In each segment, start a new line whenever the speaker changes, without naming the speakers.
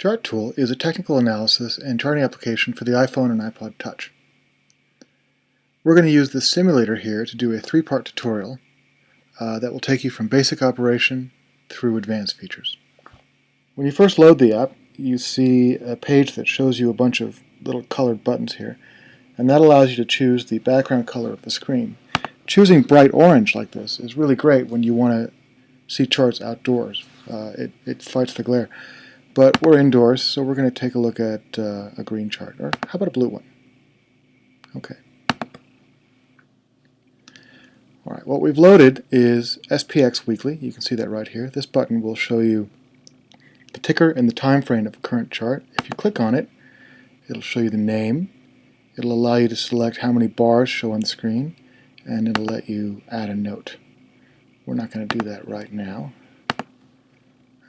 Chart Tool is a technical analysis and charting application for the iPhone and iPod Touch. We're going to use this simulator here to do a three-part tutorial that will take you from basic operation through advanced features. When you first load the app, you see a page that shows you a bunch of little colored buttons here, and that allows you to choose the background color of the screen. Choosing bright orange like this is really great when you want to see charts outdoors. It fights the glare. But we're indoors, so we're going to take a look at a green chart. Or how about a blue one? Okay. All right, what we've loaded is SPX Weekly. You can see that right here. This button will show you the ticker and the time frame of a current chart. If you click on it, it'll show you the name. It'll allow you to select how many bars show on the screen, and it'll let you add a note. We're not going to do that right now.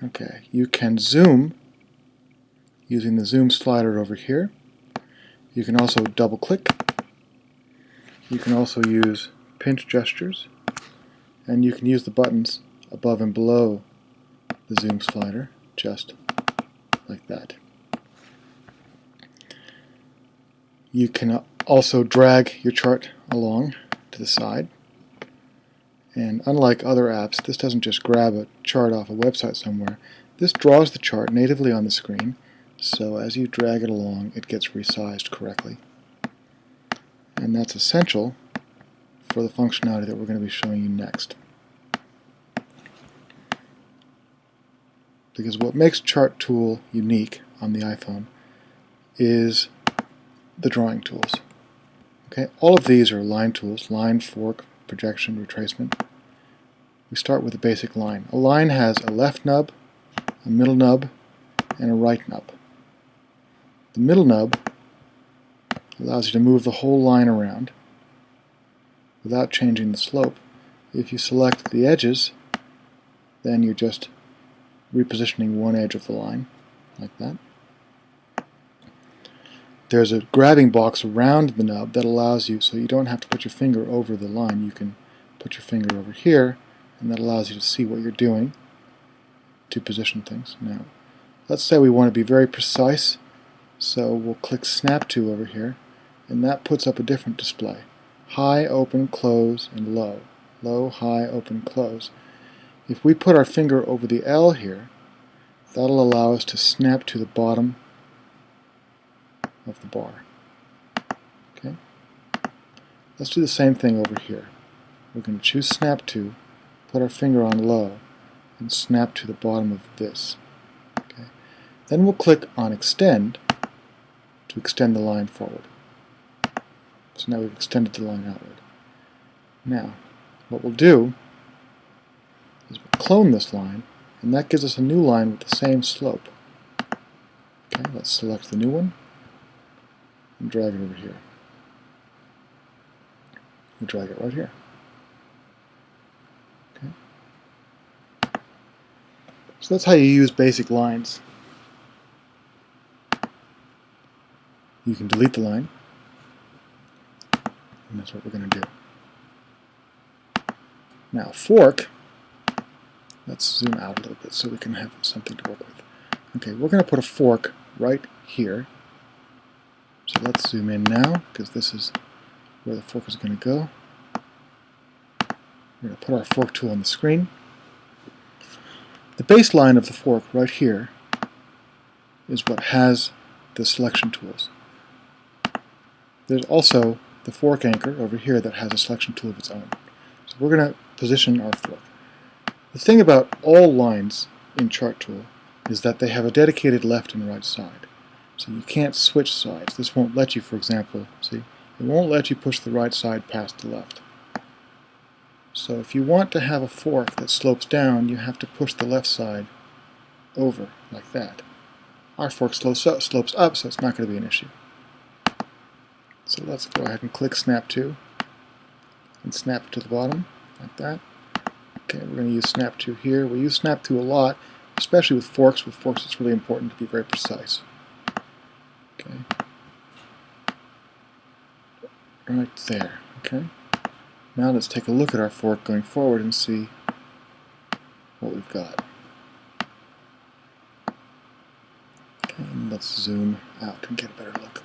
Okay, you can zoom using the zoom slider over here. You can also double click. You can also use pinch gestures, and you can use the buttons above and below the zoom slider, just like that. You can also drag your chart along to the side. And unlike other apps, this doesn't just grab a chart off a website somewhere. This draws the chart natively on the screen, so as you drag it along, it gets resized correctly. And that's essential for the functionality that we're going to be showing you next. Because what makes Chart Tool unique on the iPhone is the drawing tools. Okay, all of these are line tools: line, fork, projection, retracement. We start with a basic line. A line has a left nub, a middle nub, and a right nub. The middle nub allows you to move the whole line around without changing the slope. If you select the edges, then you're just repositioning one edge of the line, like that. There's a grabbing box around the nub that allows you, so you don't have to put your finger over the line. You can put your finger over here, and that allows you to see what you're doing to position things. Now, let's say we want to be very precise, so we'll click Snap To over here, and that puts up a different display. High, open, close, and low. Low, high, open, close. If we put our finger over the L here, that'll allow us to snap to the bottom of the bar. Okay? Let's do the same thing over here. We're going to choose Snap To, put our finger on low, and snap to the bottom of this. Okay? Then we'll click on Extend to extend the line forward. So now we've extended the line outward. Now, what we'll do is we'll clone this line, and that gives us a new line with the same slope. Okay, let's select the new one and drag it over here. We'll drag it right here. Okay. So that's how you use basic lines. You can delete the line, and that's what we're going to do. Now, fork, let's zoom out a little bit so we can have something to work with. Okay, we're going to put a fork right here. So let's zoom in now, because this is where the fork is going to go. We're going to put our fork tool on the screen. The baseline of the fork right here is what has the selection tools. There's also the fork anchor over here that has a selection tool of its own. So we're going to position our fork. The thing about all lines in Chart Tool is that they have a dedicated left and right side. So you can't switch sides. This won't let you, for example, see, it won't let you push the right side past the left. So if you want to have a fork that slopes down, you have to push the left side over, like that. Our fork slopes up, so it's not going to be an issue. So let's go ahead and click Snap To, and snap to the bottom, like that. Okay, we're going to use Snap To here. We use Snap To a lot, especially with forks. With forks, it's really important to be very precise. Okay. Right there. Okay. Now let's take a look at our fork going forward and see what we've got. let's zoom out and get a better look.